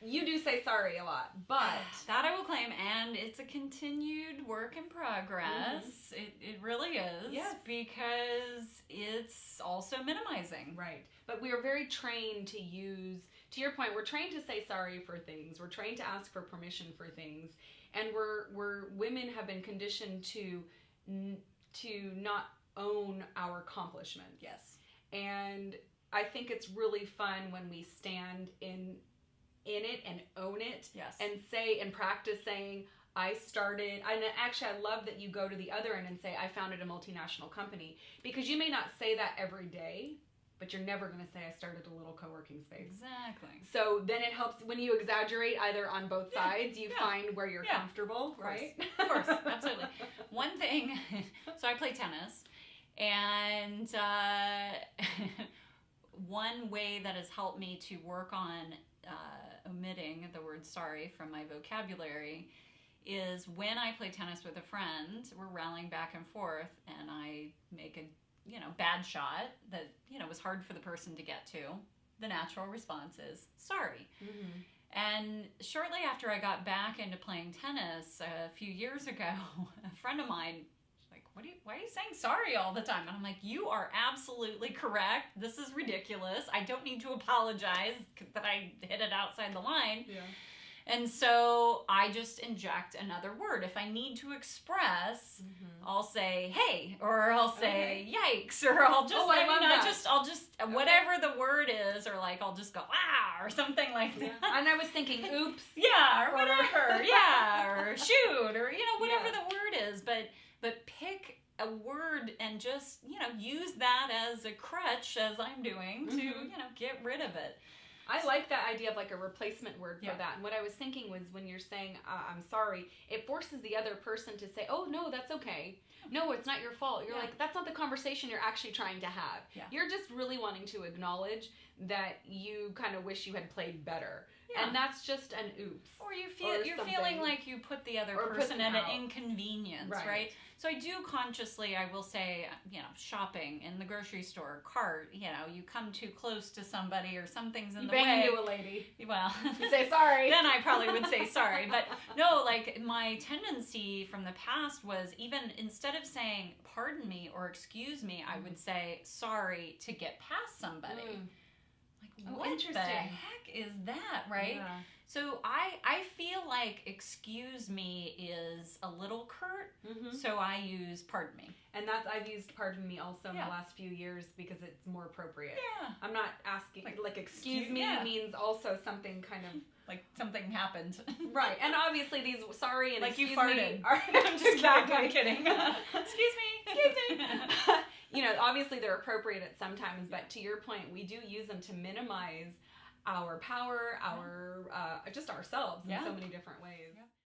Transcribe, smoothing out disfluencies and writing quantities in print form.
You do say sorry a lot, but... That I will claim, and it's a continued work in progress. It really is. Yes. Because it's also minimizing. Right. But we are very trained to use, to your point, we're trained to say sorry for things. We're trained to ask for permission for things. And women have been conditioned to not own our accomplishments. Yes. And I think it's really fun when we stand in it and own it. Yes. And say and practice saying, I started, and actually I love that you go to the other end and say, I founded a multinational company. Because you may not say that every day, but you're never going to say I started a little co-working space. Exactly. So then it helps when you exaggerate either on both sides, you find where you're comfortable, right? Of course, absolutely. One thing, so I play tennis, and one way that has helped me to work on omitting the word sorry from my vocabulary is when I play tennis with a friend, we're rallying back and forth, and I make a bad shot that, was hard for the person to get to. The natural response is sorry. Mm-hmm. And shortly after I got back into playing tennis a few years ago, a friend of mine was like, why are you saying sorry all the time? And I'm like, you are absolutely correct. This is ridiculous. I don't need to apologize that I hit it outside the line. Yeah. And so I just inject another word. If I need to express, I'll say hey, or I'll say yikes, or I'll just I'll just whatever the word is, or like I'll just go ah, or something like that. And I was thinking oops. Yeah, or whatever. Yeah, or shoot, or whatever the word is, but pick a word and just use that as a crutch, as I'm doing, to get rid of it. I like that idea of like a replacement word for that. And what I was thinking was when you're saying, I'm sorry, it forces the other person to say, oh, no, that's okay. No, it's not your fault. You're like, that's not the conversation you're actually trying to have. Yeah. You're just really wanting to acknowledge that you kind of wish you had played better. Yeah. And that's just an oops. Or you're feeling like you put the other person at an inconvenience, right? So I do consciously, I will say, shopping in the grocery store, cart, you come too close to somebody or something's in the way. You bang into a lady. Well, you say sorry. Then I probably would say sorry. But no, like my tendency from the past was even instead of saying pardon me or excuse me, I would say sorry to get past somebody. Like, what the heck is that, right? Yeah. So I feel like excuse me is a little curt, so I use pardon me. And I've used pardon me also in the last few years because it's more appropriate. Yeah. I'm not asking, like excuse me means also something kind of... Like something happened. Right. And obviously these sorry and like excuse you farted. Me are... I'm just I'm kidding. Excuse me. Obviously they're appropriate at some times, but to your point, we do use them to minimize our power, our just ourselves in so many different ways.